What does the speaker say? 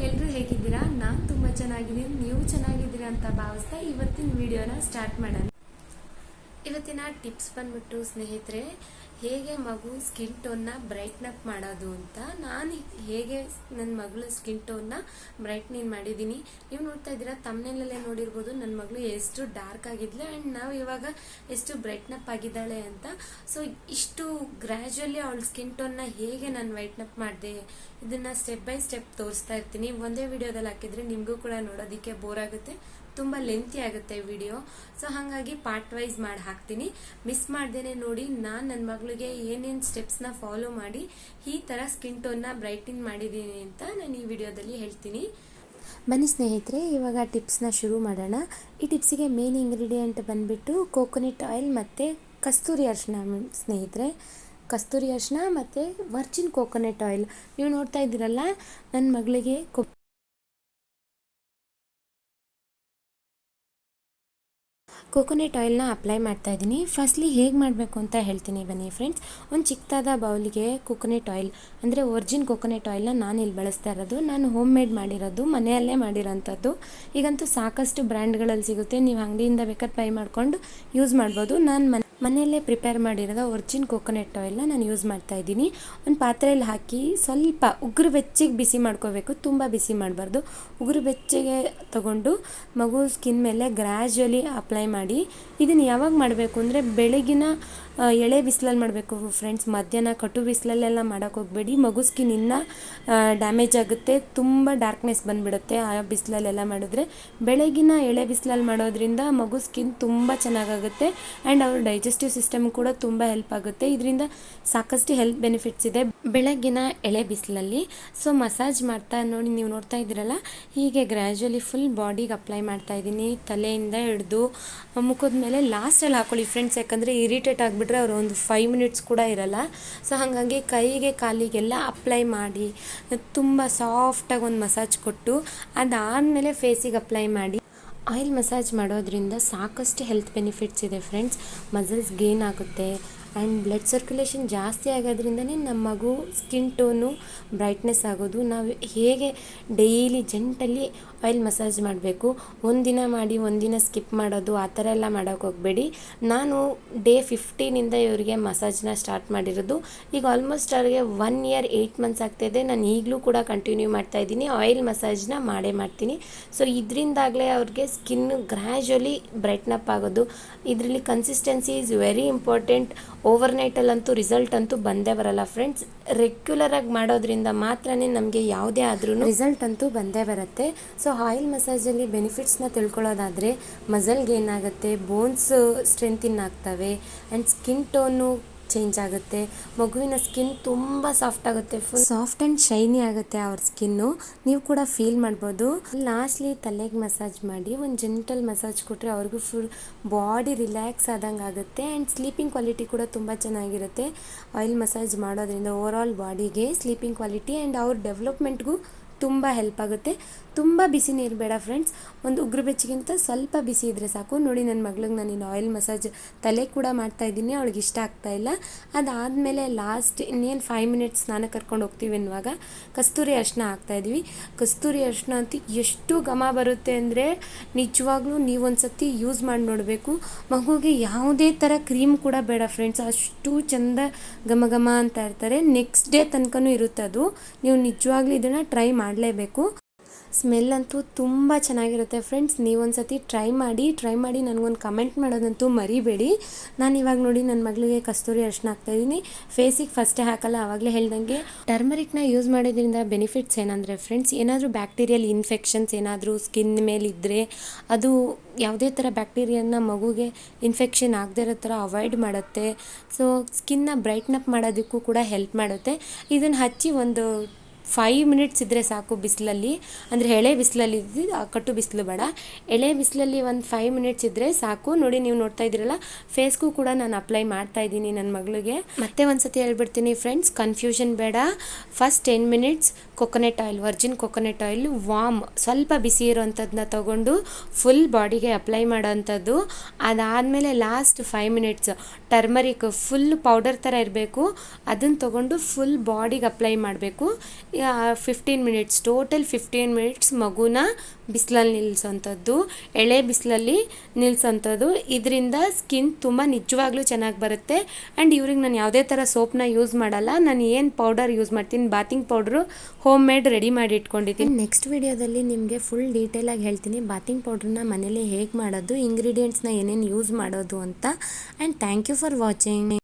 ಎಲ್ಲರೂ ಹೇಗಿದ್ದೀರಾ? ನಾನು ತುಂಬ ಚೆನ್ನಾಗಿದ್ದೀನಿ. ನೀವು ಚೆನ್ನಾಗಿದ್ದೀರಾ ಅಂತ ಭಾವಿಸ್ತಾ ಇವತ್ತಿನ ವಿಡಿಯೋನ ಸ್ಟಾರ್ಟ್ ಮಾಡೋಣ. ಇವತ್ತಿನ ಟಿಪ್ಸ್ ಬಂದ್ಬಿಟ್ಟು ಸ್ನೇಹಿತರೆ, ಹೇಗೆ ಮಗು ಸ್ಕಿನ್ ಟೋನ್ನ ಬ್ರೈಟ್ನ್ ಅಪ್ ಮಾಡೋದು ಅಂತ. ನಾನು ಹೇಗೆ ನನ್ನ ಮಗಳು ಸ್ಕಿನ್ ಟೋನ್ನ ಬ್ರೈಟ್ನಿಂಗ್ ಮಾಡಿದ್ದೀನಿ. ನೀವು ನೋಡ್ತಾ ಇದ್ದೀರಾ, ತಮ್ಮನೇಲಲ್ಲೇ ನೋಡಿರ್ಬೋದು ನನ್ನ ಮಗಳು ಎಷ್ಟು ಡಾರ್ಕ್ ಆಗಿದ್ಲು ಆ್ಯಂಡ್ ನಾವು ಇವಾಗ ಎಷ್ಟು ಬ್ರೈಟ್ನ್ ಅಪ್ ಆಗಿದ್ದಾಳೆ ಅಂತ. ಸೊ ಇಷ್ಟು ಗ್ರ್ಯಾಜುವಲಿ ಅವಳ ಸ್ಕಿನ್ ಟೋನ್ನ ಹೇಗೆ ನಾನು ವೈಟ್ನ್ ಅಪ್ ಮಾಡಿದೆ ಇದನ್ನ ಸ್ಟೆಪ್ ಬೈ ಸ್ಟೆಪ್ ತೋರಿಸ್ತಾ ಇರ್ತೀನಿ. ಒಂದೇ ವಿಡಿಯೋದಲ್ಲಿ ಹಾಕಿದ್ರೆ ನಿಮಗೂ ಕೂಡ ನೋಡೋದಕ್ಕೆ ಬೋರ್ ಆಗುತ್ತೆ, ತುಂಬ ಲೆಂತಿ ಆಗುತ್ತೆ ವಿಡಿಯೋ. ಸೊ ಹಾಗಾಗಿ ಪಾರ್ಟ್ ವೈಸ್ ಮಾಡಿ ಹಾಕ್ತೀನಿ. ಮಿಸ್ ಮಾಡ್ದೇನೆ ನೋಡಿ ನಾನು ನನ್ನ ಮಗಳಿಗೆ ಏನೇನು ಸ್ಟೆಪ್ಸ್ನ ಫಾಲೋ ಮಾಡಿ ಈ ಥರ ಸ್ಕಿನ್ ಟೋನ್ನ ಬ್ರೈಟ್ನಿಂಗ್ ಮಾಡಿದ್ದೀನಿ ಅಂತ ನಾನು ಈ ವಿಡಿಯೋದಲ್ಲಿ ಹೇಳ್ತೀನಿ. ಬನ್ನಿ ಸ್ನೇಹಿತರೆ, ಇವಾಗ ಟಿಪ್ಸ್ನ ಶುರು ಮಾಡೋಣ. ಈ ಟಿಪ್ಸಿಗೆ ಮೇನ್ ಇಂಗ್ರೀಡಿಯೆಂಟ್ ಬಂದುಬಿಟ್ಟು ಕೋಕೋನಟ್ ಆಯಿಲ್ ಮತ್ತು ಕಸ್ತೂರಿ ಅರಿಶಿನ ಸ್ನೇಹಿತರೆ. ಕಸ್ತೂರಿ ಅರಿಶಿನ ಮತ್ತು ವರ್ಜಿನ್ ಕೋಕೋನಟ್ ಆಯಿಲ್. ನೀವು ನೋಡ್ತಾ ಇದ್ದೀರಲ್ಲ, ನನ್ನ ಮಗಳಿಗೆ ಕೋಕೋನಟ್ ಆಯಿಲ್ನ ಅಪ್ಲೈ ಮಾಡ್ತಾ ಇದ್ದೀನಿ. ಫಸ್ಟ್ಲಿ ಹೇಗೆ ಮಾಡಬೇಕು ಅಂತ ಹೇಳ್ತೀನಿ ಬನ್ನಿ ಫ್ರೆಂಡ್ಸ್. ಒಂದು ಚಿಕ್ಕದಾದ ಬೌಲ್ಗೆ ಕೋಕೋನಟ್ ಆಯಿಲ್ ಅಂದರೆ ಒರ್ಜಿನ್ ಕೋಕೋನಟ್ ಆಯಿಲ್ನ ನಾನು ಇಲ್ಲಿ ಬಳಸ್ತಾ ಇರೋದು. ನಾನು ಹೋಮ್ ಮೇಡ್ ಮಾಡಿರೋದು, ಮನೆಯಲ್ಲೇ ಮಾಡಿರೋಂಥದ್ದು. ಈಗಂತೂ ಸಾಕಷ್ಟು ಬ್ರ್ಯಾಂಡ್ಗಳಲ್ಲಿ ಸಿಗುತ್ತೆ, ನೀವು ಅಂಗಡಿಯಿಂದ ಬೇಕಾದ್ರೆ ಬೈ ಮಾಡ್ಕೊಂಡು ಯೂಸ್ ಮಾಡ್ಬೋದು. ನಾನು ಮನೆಯಲ್ಲೇ ಪ್ರಿಪೇರ್ ಮಾಡಿರೋದು ಒರ್ಜಿನ್ ಕೋಕೋನಟ್ ಆಯಿಲ್ನ ನಾನು ಯೂಸ್ ಮಾಡ್ತಾ ಇದ್ದೀನಿ. ಒಂದು ಪಾತ್ರೆಯಲ್ಲಿ ಹಾಕಿ ಸ್ವಲ್ಪ ಉಗುರು ಬೆಚ್ಚಗೆ ಬಿಸಿ ಮಾಡ್ಕೋಬೇಕು, ತುಂಬ ಬಿಸಿ ಮಾಡಬಾರ್ದು. ಉಗುರು ಬೆಚ್ಚಗೆ ತಗೊಂಡು ಮಗು ಸ್ಕಿನ್ ಮೇಲೆ ಗ್ರ್ಯಾಜುವಲಿ ಅಪ್ಲೈ ಮಾಡಿ. ಇದನ್ನು ಯಾವಾಗ ಮಾಡಬೇಕು ಅಂದರೆ ಬೆಳಗಿನ ಎಳೆ ಬಿಸಿಲಲ್ಲಿ ಮಾಡಬೇಕು ಫ್ರೆಂಡ್ಸ್. ಮಧ್ಯಾಹ್ನ ಕಟು ಬಿಸಿಲಲ್ಲೆಲ್ಲ ಮಾಡೋಕ್ಕೆ ಹೋಗಬೇಡಿ, ಮಗು ಸ್ಕಿನ್ ಇನ್ನೂ ಡ್ಯಾಮೇಜ್ ಆಗುತ್ತೆ, ತುಂಬ ಡಾರ್ಕ್ನೆಸ್ ಬಂದುಬಿಡುತ್ತೆ ಆ ಬಿಸಿಲಲ್ಲೆಲ್ಲ ಮಾಡಿದ್ರೆ. ಬೆಳಗಿನ ಎಳೆ ಬಿಸಿಲಲ್ಲಿ ಮಾಡೋದ್ರಿಂದ ಮಗು ಸ್ಕಿನ್ ತುಂಬ ಚೆನ್ನಾಗಾಗುತ್ತೆ ಆ್ಯಂಡ್ ಅವ್ರ ಡೈಜೆಸ್ಟಿವ್ ಸಿಸ್ಟಮ್ ಕೂಡ ತುಂಬ ಹೆಲ್ಪ್ ಆಗುತ್ತೆ. ಇದರಿಂದ ಸಾಕಷ್ಟು ಹೆಲ್ತ್ ಬೆನಿಫಿಟ್ಸ್ ಇದೆ ಬೆಳಗಿನ ಎಳೆ ಬಿಸಿಲಲ್ಲಿ. ಸೊ ಮಸಾಜ್ ಮಾಡ್ತಾ ನೋಡಿ, ನೀವು ನೋಡ್ತಾ ಇದ್ದೀರಲ್ಲ, ಹೀಗೆ ಗ್ರ್ಯಾಜುವಲಿ ಫುಲ್ ಬಾಡಿಗೆ ಅಪ್ಲೈ ಮಾಡ್ತಾ ಇದ್ದೀನಿ, ತಲೆಯಿಂದ ಹಿಡಿದು ಮುಖದ ಮೇಲೆ. ಲಾಸ್ಟಲ್ಲಿ ಹಾಕೊಳ್ಳಿ ಫ್ರೆಂಡ್ಸ್, ಯಾಕಂದರೆ ಇರಿಟೇಟ್ ಆಗಿಬಿಟ್ರೆ ಅವರು ಒಂದು 5 ಮಿನಿಟ್ಸ್ ಕೂಡ ಇರಲ್ಲ. ಸೊ ಹಾಗಾಗಿ ಕೈಗೆ ಕಾಲಿಗೆಲ್ಲ ಅಪ್ಲೈ ಮಾಡಿ ತುಂಬ ಸಾಫ್ಟಾಗಿ ಒಂದು ಮಸಾಜ್ ಕೊಟ್ಟು ಅದಾದಮೇಲೆ ಫೇಸಿಗೆ ಅಪ್ಲೈ ಮಾಡಿ. ಆಯಿಲ್ ಮಸಾಜ್ ಮಾಡೋದ್ರಿಂದ ಸಾಕಷ್ಟು ಹೆಲ್ತ್ ಬೆನಿಫಿಟ್ಸ್ ಇದೆ ಫ್ರೆಂಡ್ಸ್. ಮಸಲ್ಸ್ ಗೇನ್ ಆಗುತ್ತೆ ಆ್ಯಂಡ್ ಬ್ಲಡ್ ಸರ್ಕ್ಯುಲೇಷನ್ ಜಾಸ್ತಿ ಆಗೋದ್ರಿಂದನೇ ನಮ್ಮ ಮಗು ಸ್ಕಿನ್ ಟೋನು ಬ್ರೈಟ್ನೆಸ್ ಆಗೋದು. ನಾವು ಹೇಗೆ ಡೈಲಿ ಜೆಂಟಲ್ಲಿ ಆಯಿಲ್ ಮಸಾಜ್ ಮಾಡಬೇಕು, ಒಂದಿನ ಮಾಡಿ ಒಂದಿನ ಸ್ಕಿಪ್ ಮಾಡೋದು ಆ ಥರ ಎಲ್ಲ ಮಾಡೋಕ್ಕೆ ಹೋಗಬೇಡಿ. ನಾನು ಡೇ 15ಇಂದ ಇವರಿಗೆ ಮಸಾಜ್ನ ಸ್ಟಾರ್ಟ್ ಮಾಡಿರೋದು. ಈಗ ಆಲ್ಮೋಸ್ಟ್ ಅವ್ರಿಗೆ 1 ಇಯರ್ 8 ಮಂತ್ಸ್ ಆಗ್ತಾಯಿದೆ. ನಾನು ಈಗಲೂ ಕೂಡ ಕಂಟಿನ್ಯೂ ಮಾಡ್ತಾಯಿದ್ದೀನಿ, ಆಯಿಲ್ ಮಸಾಜ್ನ ಮಾಡೇ ಮಾಡ್ತೀನಿ. ಸೊ ಇದರಿಂದಾಗಲೇ ಅವ್ರಿಗೆ ಸ್ಕಿನ್ ಗ್ರ್ಯಾಜುವಲಿ ಬ್ರೈಟ್ನ್ ಅಪ್ ಆಗೋದು. ಇದರಲ್ಲಿ ಕನ್ಸಿಸ್ಟೆನ್ಸಿ ಈಸ್ ವೆರಿ ಇಂಪಾರ್ಟೆಂಟ್. ಓವರ್ನೈಟಲ್ಲಂತೂ ರಿಸಲ್ಟ್ ಅಂತೂ ಬಂದೇ ಬರಲ್ಲ ಫ್ರೆಂಡ್ಸ್. ರೆಗ್ಯುಲರಾಗಿ ಮಾಡೋದ್ರಿಂದ ಮಾತ್ರನೇ ನಮಗೆ ಯಾವುದೇ ಆದ್ರೂ ರಿಸಲ್ಟ್ ಅಂತೂ ಬಂದೇ ಬರುತ್ತೆ. ಸೊ ಆಯಿಲ್ ಮಸಾಜಲ್ಲಿ ಬೆನಿಫಿಟ್ಸ್ನ ತಿಳ್ಕೊಳ್ಳೋದಾದರೆ, ಮಸಲ್ ಗೇನ್ ಆಗುತ್ತೆ, ಬೋನ್ಸ್ ಸ್ಟ್ರೆಂತಿನ್ ಆಗ್ತವೆ ಆ್ಯಂಡ್ ಸ್ಕಿನ್ ಟೋನು ಚೇಂಜ್ ಆಗುತ್ತೆ. ಮಗುವಿನ ಸ್ಕಿನ್ ತುಂಬ ಸಾಫ್ಟ್ ಆಗುತ್ತೆ, ಫುಲ್ ಸಾಫ್ಟ್ ಆ್ಯಂಡ್ ಶೈನಿ ಆಗುತ್ತೆ ಅವ್ರ ಸ್ಕಿನ್ನು. ನೀವು ಕೂಡ ಫೀಲ್ ಮಾಡ್ಬೋದು. ಲಾಸ್ಟ್ಲಿ ತಲೆಗೆ ಮಸಾಜ್ ಮಾಡಿ ಒಂದು ಜೆಂಟಲ್ ಮಸಾಜ್ ಕೊಟ್ಟರೆ ಅವ್ರಿಗೂ ಫುಲ್ ಬಾಡಿ ರಿಲ್ಯಾಕ್ಸ್ ಆದಂಗೆ ಆಗುತ್ತೆ ಆ್ಯಂಡ್ ಸ್ಲೀಪಿಂಗ್ ಕ್ವಾಲಿಟಿ ಕೂಡ ತುಂಬ ಚೆನ್ನಾಗಿರುತ್ತೆ. ಆಯಿಲ್ ಮಸಾಜ್ ಮಾಡೋದ್ರಿಂದ ಓವರ್ ಆಲ್ ಬಾಡಿಗೆ ಸ್ಲೀಪಿಂಗ್ ಕ್ವಾಲಿಟಿ ಆ್ಯಂಡ್ ಅವ್ರ ಡೆವಲಪ್ಮೆಂಟ್ಗೂ ತುಂಬ ಹೆಲ್ಪ್ ಆಗುತ್ತೆ. ತುಂಬ ಬಿಸಿ ನೀರು ಬೇಡ ಫ್ರೆಂಡ್ಸ್, ಒಂದು ಉಗುರು ಬೆಚ್ಚಗಿಂತ ಸ್ವಲ್ಪ ಬಿಸಿ ಇದ್ದರೆ ಸಾಕು. ನೋಡಿ, ನನ್ನ ಮಗಳಿಗೆ ನಾನು ಇನ್ನು ಆಯಿಲ್ ಮಸಾಜ್ ತಲೆ ಕೂಡ ಮಾಡ್ತಾಯಿದ್ದೀನಿ, ಅವಳಿಗೆ ಇಷ್ಟ ಆಗ್ತಾಯಿಲ್ಲ. ಅದಾದಮೇಲೆ ಲಾಸ್ಟ್ ಇನ್ನೇನು 5 ಮಿನಿಟ್ಸ್ ಸ್ನಾನ ಕರ್ಕೊಂಡು ಹೋಗ್ತೀವಿ ಅನ್ನುವಾಗ ಕಸ್ತೂರಿ ಅರಿಶಿನ ಹಾಕ್ತಾಯಿದ್ವಿ. ಕಸ್ತೂರಿ ಅರಿಶಿನ ಅಂತೂ ಎಷ್ಟು ಘಮ ಬರುತ್ತೆ ಅಂದರೆ ನಿಜವಾಗ್ಲೂ ನೀವೊಂದು ಸತಿ ಯೂಸ್ ಮಾಡಿ ನೋಡಬೇಕು. ಮಗುಗೆ ಯಾವುದೇ ಥರ ಕ್ರೀಮ್ ಕೂಡ ಬೇಡ ಫ್ರೆಂಡ್ಸ್, ಅಷ್ಟು ಚೆಂದ ಘಮ ಘಮ ಅಂತ ಇರ್ತಾರೆ. ನೆಕ್ಸ್ಟ್ ಡೇ ತನಕನೂ ಇರುತ್ತೆ ಅದು. ನೀವು ನಿಜವಾಗ್ಲೂ ಇದನ್ನು ಟ್ರೈ ಮಾಡಲೇಬೇಕು. ಸ್ಮೆಲ್ ಅಂತೂ ತುಂಬ ಚೆನ್ನಾಗಿರುತ್ತೆ ಫ್ರೆಂಡ್ಸ್. ನೀವೊಂದು ಸತಿ ಟ್ರೈ ಮಾಡಿ ನನಗೊಂದು ಕಮೆಂಟ್ ಮಾಡೋದಂತೂ ಮರಿಬೇಡಿ. ನಾನು ಇವಾಗ ನೋಡಿ ನನ್ನ ಮಗಳಿಗೆ ಕಸ್ತೂರಿ ಅರಿಶಿನ ಹಾಕ್ತಾಯಿದ್ದೀನಿ. ಫೇಸಿಗೆ ಫಸ್ಟೇ ಹಾಕಲ್ಲ, ಆವಾಗಲೇ ಹೇಳ್ದಂಗೆ. ಟರ್ಮರಿಕ್ನ ಯೂಸ್ ಮಾಡೋದ್ರಿಂದ ಬೆನಿಫಿಟ್ಸ್ ಏನಂದರೆ ಫ್ರೆಂಡ್ಸ್, ಏನಾದರೂ ಬ್ಯಾಕ್ಟೀರಿಯಲ್ ಇನ್ಫೆಕ್ಷನ್ಸ್ ಏನಾದರೂ ಸ್ಕಿನ್ ಮೇಲಿದ್ದರೆ ಅದು ಯಾವುದೇ ಥರ ಬ್ಯಾಕ್ಟೀರಿಯಾನ ಮಗುಗೆ ಇನ್ಫೆಕ್ಷನ್ ಆಗದೇ ಇರೋ ಥರ ಅವಾಯ್ಡ್ ಮಾಡುತ್ತೆ. ಸೊ ಸ್ಕಿನ್ನ ಬ್ರೈಟ್ನ್ ಅಪ್ ಮಾಡೋದಕ್ಕೂ ಕೂಡ ಹೆಲ್ಪ್ ಮಾಡುತ್ತೆ. ಇದನ್ನು ಹಚ್ಚಿ ಒಂದು 5 ಮಿನಿಟ್ಸ್ ಇದ್ದರೆ ಸಾಕು ಬಿಸಿಲಲ್ಲಿ, ಅಂದರೆ ಎಳೆ ಬಿಸಿಲಲ್ಲಿ ಕಟ್ಟು ಬಿಸಿಲು ಬೇಡ, ಎಳೆ ಬಿಸಿಲಲ್ಲಿ ಒಂದು 5 ಮಿನಿಟ್ಸ್ ಇದ್ದರೆ ಸಾಕು. ನೋಡಿ, ನೀವು ನೋಡ್ತಾ ಇದ್ದೀರಲ್ಲ, ಫೇಸ್ಗೂ ಕೂಡ ನಾನು ಅಪ್ಲೈ ಮಾಡ್ತಾ ಇದ್ದೀನಿ ನನ್ನ ಮಗಳಿಗೆ. ಮತ್ತೆ ಒಂದು ಸತಿ ಹೇಳ್ಬಿಡ್ತೀನಿ ಫ್ರೆಂಡ್ಸ್, ಕನ್ಫ್ಯೂಷನ್ ಬೇಡ. First 10 minutes coconut oil, Virgin coconut oil warm ಸ್ವಲ್ಪ ಬಿಸಿ ಇರೋವಂಥದ್ದನ್ನ ತೊಗೊಂಡು ಫುಲ್ ಬಾಡಿಗೆ ಅಪ್ಲೈ ಮಾಡೋವಂಥದ್ದು. ಅದಾದಮೇಲೆ last 5 minutes turmeric full powder ಥರ ಇರಬೇಕು, ಅದನ್ನು ತೊಗೊಂಡು ಫುಲ್ ಬಾಡಿಗೆ ಅಪ್ಲೈ ಮಾಡಬೇಕು. 15 ಮಿನಿಟ್ಸ್, ಟೋಟಲ್ 15 ಮಿನಿಟ್ಸ್ ಮಗುನ ಬಿಸಿಲಲ್ಲಿ ನಿಲ್ಲಿಸೋಂಥದ್ದು, ಎಳೆ ಬಿಸಿಲಲ್ಲಿ ನಿಲ್ಲಿಸೋಂಥದ್ದು. ಇದರಿಂದ ಸ್ಕಿನ್ ತುಂಬ ನಿಜವಾಗ್ಲೂ ಚೆನ್ನಾಗಿ ಬರುತ್ತೆ. ಆ್ಯಂಡ್ ಇವ್ರಿಗೆ ನಾನು ಯಾವುದೇ ಥರ ಸೋಪ್ನ ಯೂಸ್ ಮಾಡಲ್ಲ. ನಾನು ಏನು ಪೌಡರ್ ಯೂಸ್ ಮಾಡ್ತೀನಿ, bathing powder home made ready ಮಾಡಿ ಇಟ್ಕೊಂಡಿದ್ದೀನಿ. ನೆಕ್ಸ್ಟ್ ವಿಡಿಯೋದಲ್ಲಿ ನಿಮಗೆ ಫುಲ್ ಡೀಟೇಲಾಗಿ ಹೇಳ್ತೀನಿ ಬಾತಿಂಗ್ ಪೌಡ್ರನ್ನ ಮನೇಲಿ ಹೇಗೆ ಮಾಡೋದು, ಇಂಗ್ರೀಡಿಯೆಂಟ್ಸ್ನ ಏನೇನು ಯೂಸ್ ಮಾಡೋದು ಅಂತ. And thank you for watching.